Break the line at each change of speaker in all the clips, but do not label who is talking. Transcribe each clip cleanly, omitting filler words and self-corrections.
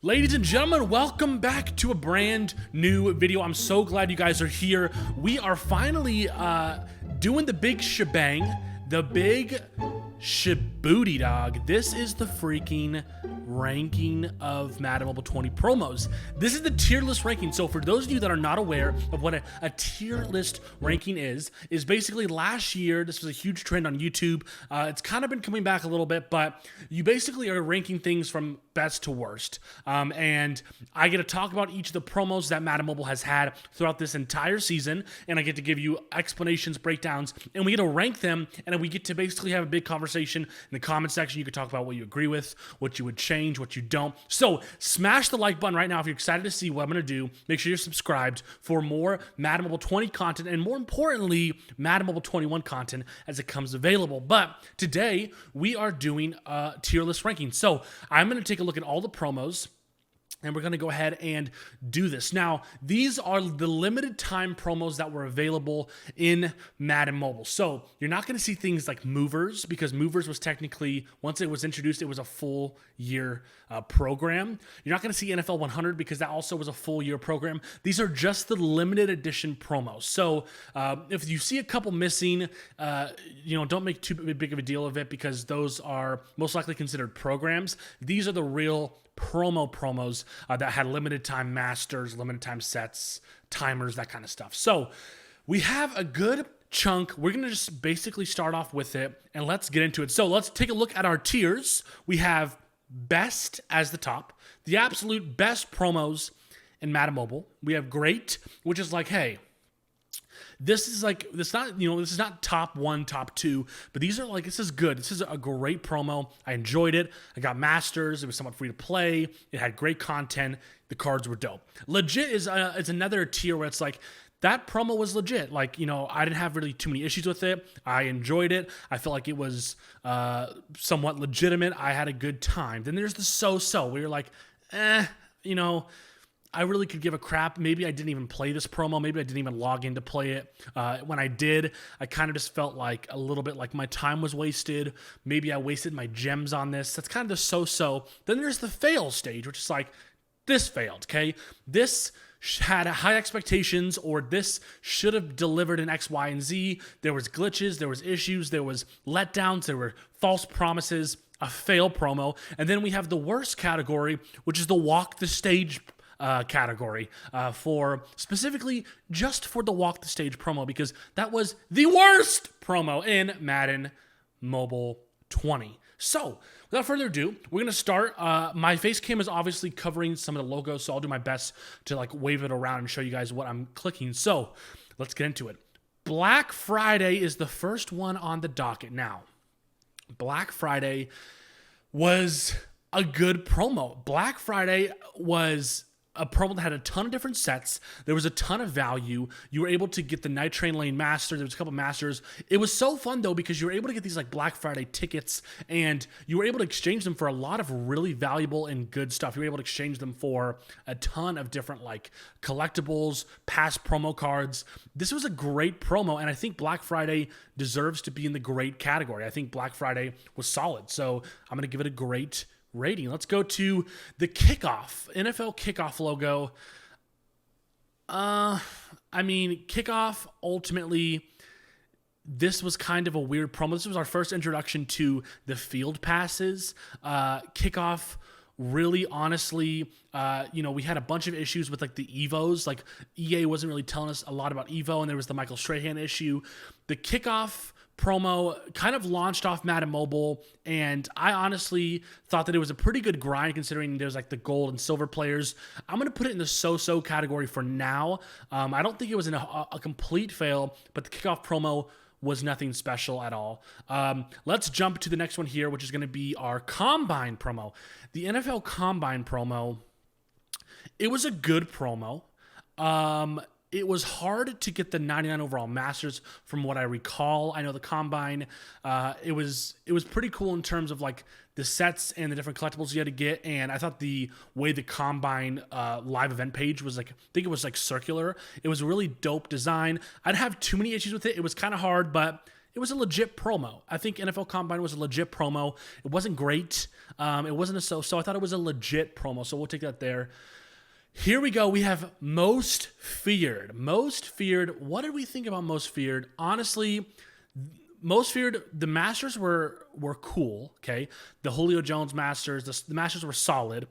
Ladies and gentlemen, welcome back to a brand new video. I'm so glad you guys are here. We are finally doing the big shebang, the big shabooty dog. This is the freaking ranking of Madden Mobile 20 promos. This is the tier list ranking. So for those of you that are not aware of what a tier list ranking is basically last year, this was a huge trend on YouTube. It's kind of been coming back a little bit, but you basically are ranking things from best to worst. And I get to talk about each of the promos that Madden Mobile has had throughout this entire season, and I get to give you explanations, breakdowns, and we get to rank them, and then we get to basically have a big conversation in the comment section. You can talk about what you agree with, what you would change, what you don't. So smash the like button right now if you're excited to see what I'm going to do. Make sure you're subscribed for more Madden Mobile 20 content, and more importantly, Madden Mobile 21 content as it comes available. But today, we are doing a tier list ranking. So I'm going to take a look at all the promos, and we're going to go ahead and do this. Now, these are the limited time promos that were available in Madden Mobile. So you're not going to see things like Movers, because Movers was technically, once it was introduced, it was a full year program. You're not going to see NFL 100 because that also was a full year program. These are just the limited edition promos. So if you see a couple missing, don't make too big of a deal of it, because those are most likely considered programs. These are the real promos that had limited time masters, limited time sets, timers, that kind of stuff. So we have a good chunk. We're going to just basically start off with it, and let's get into it. So let's take a look at our tiers. We have best as the top, the absolute best promos in Madden Mobile. We have great, which is like, hey, this is not top one, top two, but these are like, this is good. This is a great promo. I enjoyed it. I got masters. It was somewhat free to play. It had great content. The cards were dope. Legit is another tier where it's like, that promo was legit. Like, I didn't have really too many issues with it. I enjoyed it. I felt like it was somewhat legitimate. I had a good time. Then there's the so-so where you're like, I really could give a crap. Maybe I didn't even play this promo. Maybe I didn't even log in to play it. When I did, I kind of just felt like a little bit like my time was wasted. Maybe I wasted my gems on this. That's kind of the so-so. Then there's the fail stage, which is like, this failed, okay? This had high expectations, or this should have delivered in X, Y, and Z. There was glitches, there was issues, there was letdowns, there were false promises, a fail promo. And then we have the worst category, which is the walk the stage category, for specifically just for the walk the stage promo, because that was the worst promo in Madden Mobile 20. So without further ado, we're going to start. My face cam is obviously covering some of the logos, so I'll do my best to like wave it around and show you guys what I'm clicking. So let's get into it. Black Friday is the first one on the docket. Now, Black Friday was a good promo. Black Friday was a promo that had a ton of different sets. There was a ton of value. You were able to get the Night Train Lane Master. There was a couple masters. It was so fun though, because you were able to get these like Black Friday tickets, and you were able to exchange them for a lot of really valuable and good stuff. You were able to exchange them for a ton of different like collectibles, past promo cards. This was a great promo, and I think Black Friday deserves to be in the great category. I think Black Friday was solid, so I'm going to give it a great rating. Let's go to the kickoff, NFL kickoff logo. Kickoff, ultimately, this was kind of a weird promo. This was our first introduction to the field passes. Kickoff, really, honestly, we had a bunch of issues with like the Evos. Like EA wasn't really telling us a lot about Evo, and there was the Michael Strahan issue. The kickoff promo kind of launched off Madden Mobile, and I honestly thought that it was a pretty good grind considering there's like the gold and silver players. I'm going to put it in the so-so category for now. I don't think it was a complete fail, but the kickoff promo was nothing special at all. Let's jump to the next one here, which is going to be our Combine promo. The NFL Combine promo, it was a good promo. It was hard to get the 99 overall masters from what I recall. I know the Combine, it was pretty cool in terms of like the sets and the different collectibles you had to get. And I thought the way the Combine live event page was like, I think it was like circular. It was a really dope design. I didn't have too many issues with it. It was kind of hard, but it was a legit promo. I think NFL Combine was a legit promo. It wasn't great. It wasn't a so I thought it was a legit promo. So we'll take that there. Here we go. We have Most Feared. Most Feared. What did we think about Most Feared? Honestly, Most Feared, the Masters were cool, okay? The Julio Jones Masters, the Masters were solid,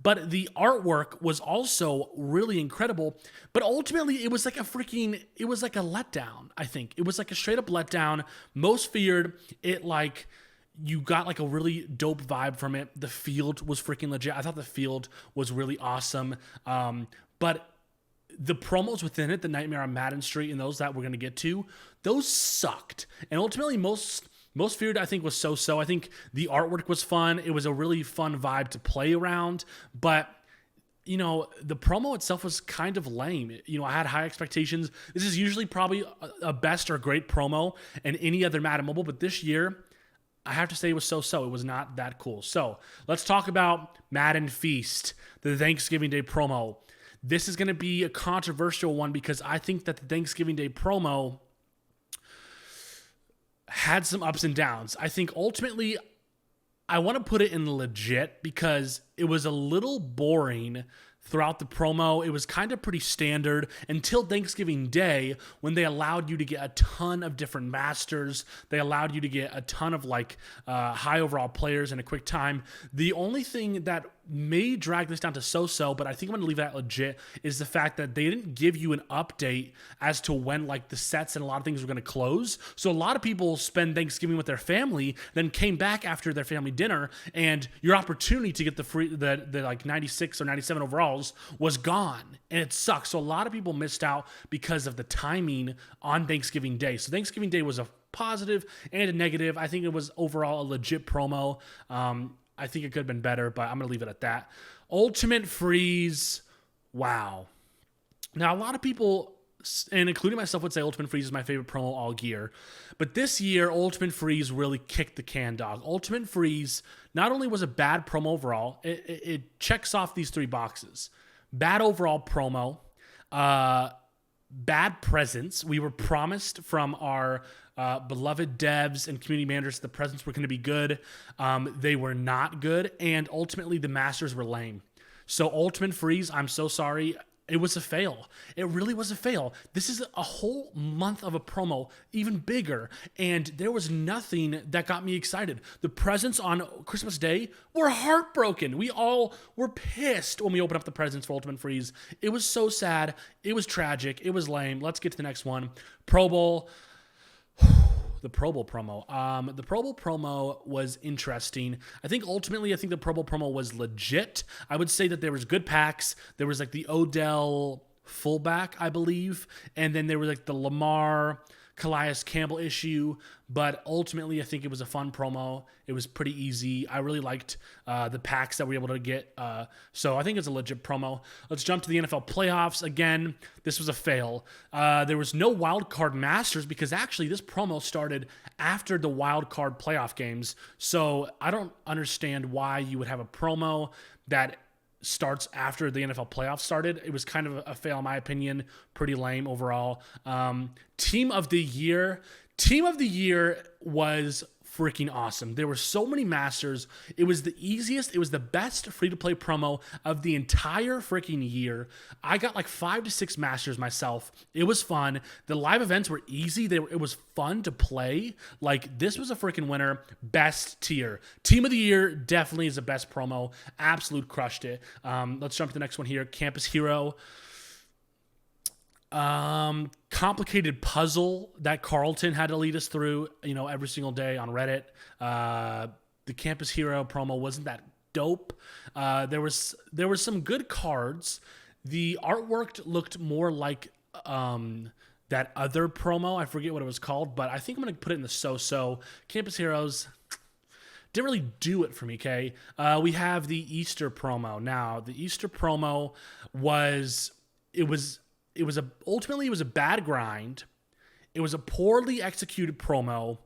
but the artwork was also really incredible, but ultimately it was like a letdown, I think. It was like a straight up letdown. Most Feared, you got like a really dope vibe from it. The field was freaking legit. I thought the field was really awesome, but the promos within it, the Nightmare on Madden Street and those that we're going to get to, those sucked. And ultimately, Most Feared, I think, was so-so. I think the artwork was fun. It was a really fun vibe to play around. But, the promo itself was kind of lame. I had high expectations. This is usually probably a best or great promo in any other Madden Mobile. But this year, I have to say it was so-so. It was not that cool. So let's talk about Madden Feast, the Thanksgiving Day promo. This is going to be a controversial one because I think that the Thanksgiving Day promo had some ups and downs. I think ultimately I want to put it in legit because it was a little boring throughout the promo. It was kind of pretty standard until Thanksgiving Day when they allowed you to get a ton of different masters. They allowed you to get a ton of high overall players in a quick time. The only thing that may drag this down to so-so, but I think I'm going to leave that legit, is the fact that they didn't give you an update as to when the sets and a lot of things were going to close. So a lot of people spend Thanksgiving with their family, then came back after their family dinner, and your opportunity to get the 96 or 97 overalls was gone, and it sucks. So a lot of people missed out because of the timing on Thanksgiving Day. So Thanksgiving Day was a positive and a negative. I think it was overall a legit promo. I think it could have been better, but I'm going to leave it at that. Ultimate Freeze. Wow. Now, a lot of people, and including myself, would say Ultimate Freeze is my favorite promo all year. But this year, Ultimate Freeze really kicked the can, dog. Ultimate Freeze not only was a bad promo overall, it checks off these three boxes. Bad overall promo, bad presence. We were promised from our beloved devs and community managers the presents were going to be good. They were not good, and ultimately the Masters were lame. So Ultimate Freeze, I'm so sorry. It was a fail. It really was a fail. This is a whole month of a promo, even bigger, and there was nothing that got me excited. The presents on Christmas Day were heartbroken. We all were pissed when we opened up the presents for Ultimate Freeze. It was so sad. It was tragic. It was lame. Let's get to the next one. Pro Bowl. The Pro Bowl promo. The Pro Bowl promo was interesting. I think the Pro Bowl promo was legit. I would say that there was good packs. There was the Odell fullback, I believe, and then there was the Lamar Calais Campbell issue, but ultimately I think it was a fun promo. It was pretty easy. I really liked the packs that we were able to get, so I think it's a legit promo. Let's jump to the NFL playoffs. Again, this was a fail. There was no wild card Masters because actually this promo started after the wild card playoff games, so I don't understand why you would have a promo that starts after the NFL playoffs started. It was kind of a fail in my opinion. Pretty lame overall. Team of the year was freaking awesome. There were so many Masters. It was the easiest. It was the best free-to-play promo of the entire freaking year. I got 5 to 6 Masters myself. It was fun. The live events were easy. It was fun to play. This was a freaking winner. Best tier. Team of the year definitely is the best promo. Absolute crushed it. Let's jump to the next one here. Campus Hero. Complicated puzzle that Carlton had to lead us through, every single day on Reddit. The Campus Hero promo wasn't that dope. There was some good cards. The artwork looked more like that other promo. I forget what it was called, but I think I'm going to put it in the so-so. Campus Heroes didn't really do it for me, okay? We have the Easter promo. Now, the Easter promo ultimately it was a bad grind. It was a poorly executed promo,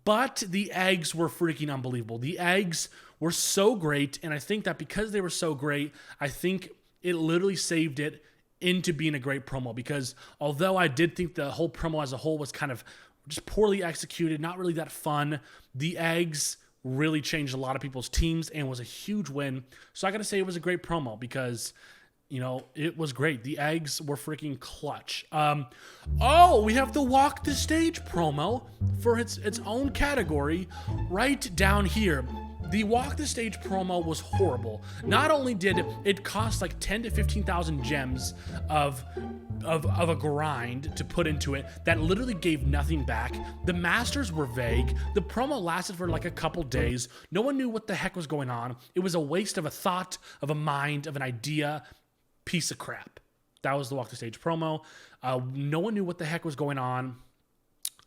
but the eggs were freaking unbelievable. The eggs were so great, and I think that because they were so great, I think it literally saved it into being a great promo, because although I did think the whole promo as a whole was kind of just poorly executed, not really that fun. The eggs really changed a lot of people's teams and was a huge win. So I got to say it was a great promo because, you know, it was great. The eggs were freaking clutch. We have the Walk the Stage promo for its own category right down here. The Walk the Stage promo was horrible. Not only did it cost like 10 to 15,000 gems of a grind to put into it that literally gave nothing back. The masters were vague. The promo lasted for like a couple days. No one knew what the heck was going on. It was a waste of a thought, of a mind, of an idea. Piece of crap. That was the Walk the Stage promo. No one knew what the heck was going on.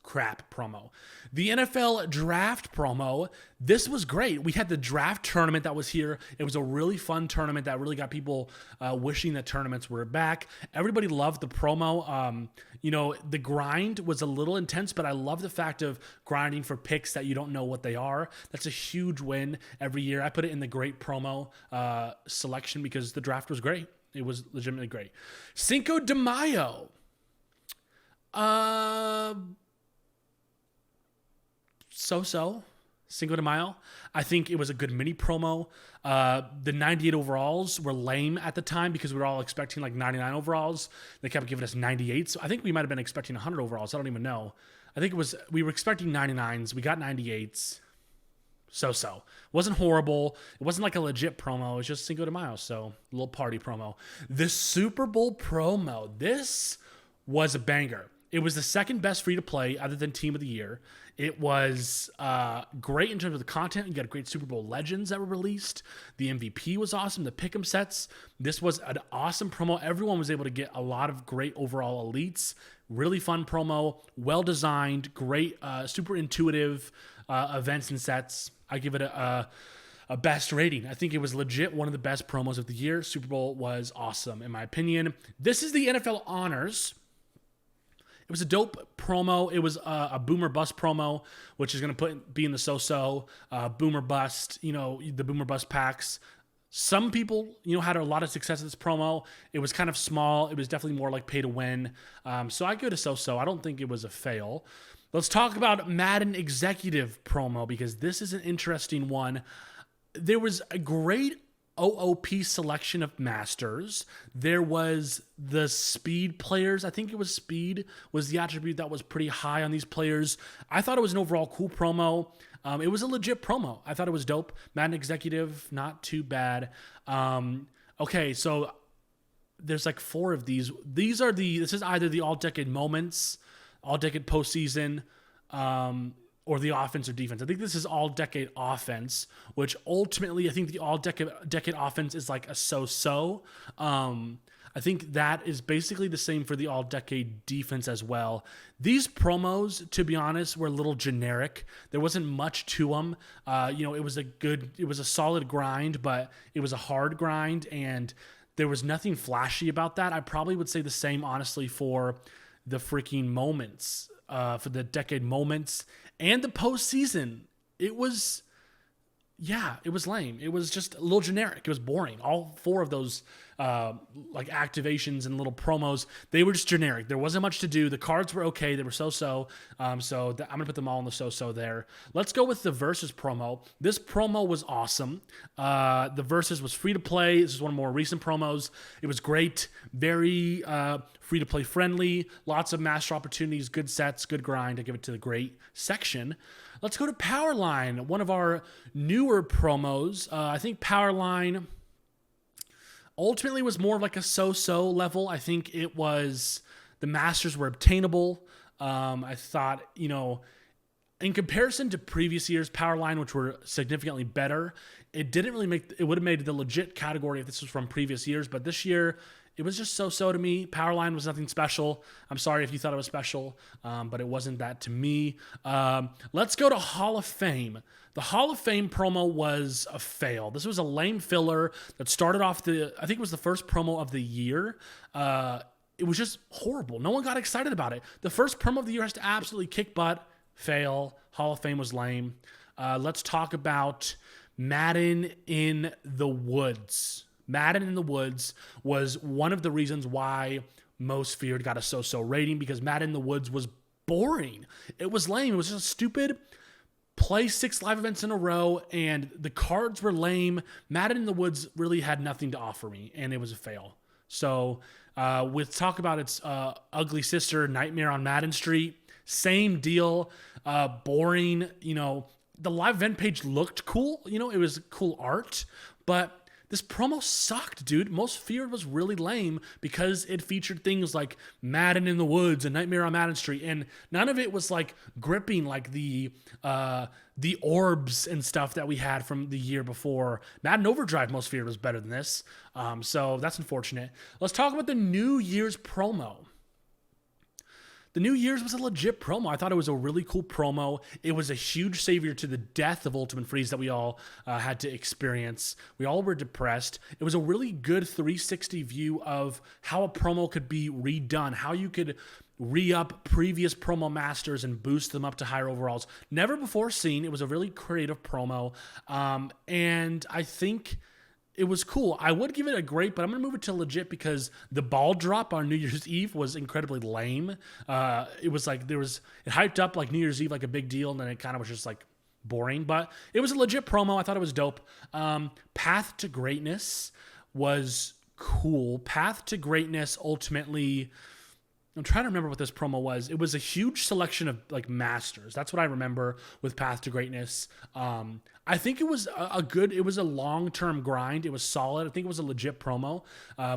Crap promo. The NFL draft promo, this was great. We had the draft tournament that was here. It was a really fun tournament that really got people wishing that tournaments were back. Everybody loved the promo. You know, the grind was a little intense, but I love the fact of grinding for picks that you don't know what they are. That's a huge win every year. I put it in the great promo selection because the draft was great. It was legitimately great. Cinco de Mayo. So-so. Cinco de Mayo. I think it was a good mini promo. The 98 overalls were lame at the time because we were all expecting like 99 overalls. They kept giving us 98. So I think we might have been expecting 100 overalls. I don't even know. I think we were expecting 99s. We got 98s. So-so. Wasn't horrible. It wasn't like a legit promo. It was just Cinco de Mayo. So a little party promo. The Super Bowl promo. This was a banger. It was the second best free-to-play other than Team of the Year. It was great in terms of the content. You got great Super Bowl legends that were released. The MVP was awesome. The pick'em sets. This was an awesome promo. Everyone was able to get a lot of great overall elites. Really fun promo. Well-designed. Great, super intuitive events and sets. I give it a best rating. I think it was legit one of the best promos of the year. Super Bowl was awesome, in my opinion. This is the NFL Honors. It was a dope promo. It was a boomer bust promo, which is going to be in the so-so. Boomer bust, you know, the boomer bust packs. Some people, you know, had a lot of success with this promo. It was kind of small. It was definitely more like pay to win. So I give it a so-so. I don't think it was a fail. Let's talk about Madden Executive promo because this is an interesting one. There was a great OOP selection of masters. There was the speed players. I think it was speed was the attribute that was pretty high on these players. I thought it was an overall cool promo. It was a legit promo. I thought it was dope. Madden Executive, not too bad. Okay, so there's like 4 of these. This is either the all-decade moments, all-decade postseason, or the offense or defense. I think this is all-decade offense, which ultimately I think the all-decade offense is like a so-so. I think that is basically the same for the all-decade defense as well. These promos, to be honest, were a little generic. There wasn't much to them. It was a solid grind, but it was a hard grind, and there was nothing flashy about that. I probably would say the same, honestly, for the freaking moments, for the decade moments and the postseason. It was lame. It was just a little generic. It was boring. All 4 of those like activations and little promos, they were just generic. There wasn't much to do. The cards were okay. They were so-so. I'm going to put them all in the so-so there. Let's go with the Versus promo. This promo was awesome. The Versus was free to play. This is one of the more recent promos. It was great. Very free to play friendly. Lots of master opportunities, good sets, good grind. I give it to the great section. Let's go to Powerline, one of our newer promos. I think Powerline ultimately was more of like a so-so level. I think it was, the masters were obtainable. I thought, in comparison to previous years, Powerline, which were significantly better, it would have made the legit category if this was from previous years, but this year, it was just so-so to me. Powerline was nothing special. I'm sorry if you thought it was special, but it wasn't that to me. Let's go to Hall of Fame. The Hall of Fame promo was a fail. This was a lame filler that started off I think it was the first promo of the year. It was just horrible. No one got excited about it. The first promo of the year has to absolutely kick butt. Fail. Hall of Fame was lame. Let's talk about Madden in the Woods. Madden in the Woods was one of the reasons why Most Feared got a so-so rating, because Madden in the Woods was boring. It was lame. It was just stupid. Play 6 live events in a row, and the cards were lame. Madden in the Woods really had nothing to offer me, and it was a fail. So with talk about its ugly sister, Nightmare on Madden Street, same deal, boring. You know, the live event page looked cool. You know, it was cool art, but this promo sucked, dude. Most Feared was really lame because it featured things like Madden in the Woods and Nightmare on Madden Street, and none of it was like gripping like the orbs and stuff that we had from the year before. Madden Overdrive Most Feared was better than this, so that's unfortunate. Let's talk about the New Year's promo. The New Year's was a legit promo. I thought it was a really cool promo. It was a huge savior to the death of Ultimate Freeze that we all had to experience. We all were depressed. It was a really good 360 view of how a promo could be redone, how you could re-up previous promo masters and boost them up to higher overalls. Never before seen. It was a really creative promo, and I think it was cool. I would give it a great, but I'm going to move it to legit because the ball drop on New Year's Eve was incredibly lame. It was like it hyped up like New Year's Eve like a big deal, and then it kind of was just like boring, but it was a legit promo. I thought it was dope. Path to Greatness was cool. Path to Greatness ultimately, I'm trying to remember what this promo was. It was a huge selection of like masters. That's what I remember with Path to Greatness. I think it was it was a long-term grind. It was solid. I think it was a legit promo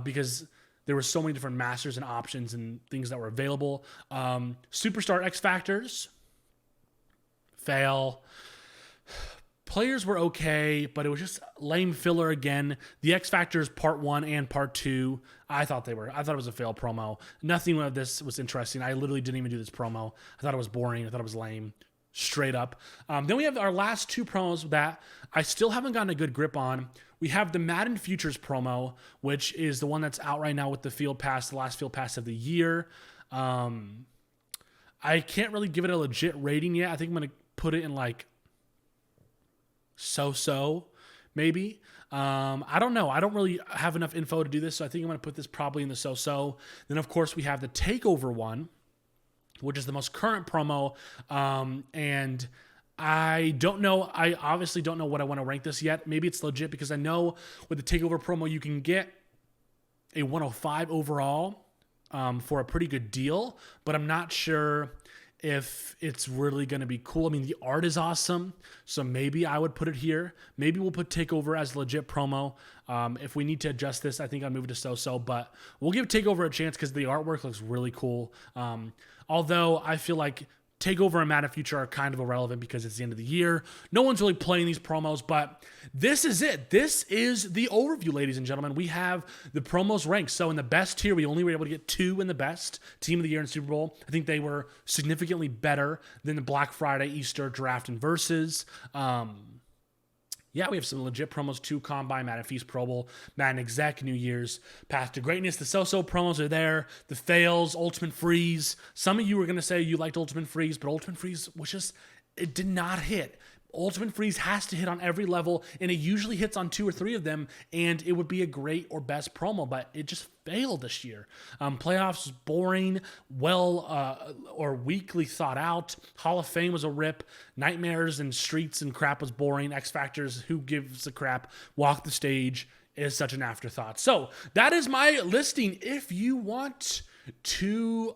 because there were so many different masters and options and things that were available. Superstar X Factors, fail. Players were okay, but it was just lame filler again. The X Factors Part 1 and Part 2, I thought it was a fail promo. Nothing of this was interesting. I literally didn't even do this promo. I thought it was boring. I thought it was lame. Straight up. Then we have our last 2 promos that I still haven't gotten a good grip on. We have the Madden Futures promo, which is the one that's out right now with the Field Pass, the last Field Pass of the year. I can't really give it a legit rating yet. I think I'm going to put it in like so maybe. I don't know. I don't really have enough info to do this, so I think I'm going to put this probably in the so. Then, of course, we have the Takeover one, which is the most current promo, and I don't know. I obviously don't know what I want to rank this yet. Maybe it's legit because I know with the Takeover promo you can get a 105 overall for a pretty good deal, but I'm not sure if it's really going to be cool. I mean, the art is awesome, so maybe I would put it here. Maybe we'll put Takeover as a legit promo. If we need to adjust this, I think I'll move it to so, but we'll give Takeover a chance because the artwork looks really cool. Although I feel like Takeover and Madden Future are kind of irrelevant because it's the end of the year. No one's really playing these promos, but this is it. This is the overview, ladies and gentlemen. We have the promos ranked. So in the best tier, we only were able to get 2 in the best Team of the Year and Super Bowl. I think they were significantly better than the Black Friday, Easter, Draft, and Versus. Yeah, we have some legit promos too. Combine, Madden Feast, Pro Bowl, Madden Exec, New Year's, Path to Greatness. The so promos are there. The fails, Ultimate Freeze. Some of you were going to say you liked Ultimate Freeze, but Ultimate Freeze was just, it did not hit. Ultimate Freeze has to hit on every level, and it usually hits on 2 or 3 of them, and it would be a great or best promo, but it just failed this year. Playoffs was boring, or weakly thought out. Hall of Fame was a rip. Nightmares and Streets and crap was boring. X Factors, who gives a crap? Walk the Stage is such an afterthought. So that is my listing. If you want to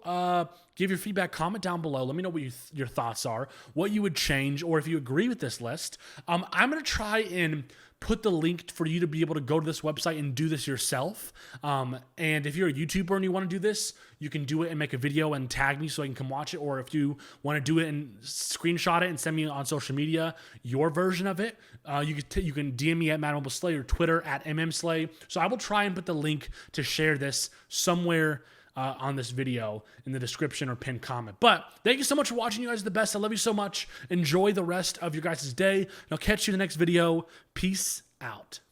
give your feedback, comment down below. Let me know what your thoughts are, what you would change, or if you agree with this list. I'm going to try and put the link for you to be able to go to this website and do this yourself. And if you're a YouTuber and you want to do this, you can do it and make a video and tag me so I can come watch it. Or if you want to do it and screenshot it and send me on social media your version of it, you can DM me at Madden Mobile Slay or Twitter at mmslay. So I will try and put the link to share this somewhere on this video in the description or pinned comment. But thank you so much for watching. You guys are the best. I love you so much. Enjoy the rest of your guys' day. And I'll catch you in the next video. Peace out.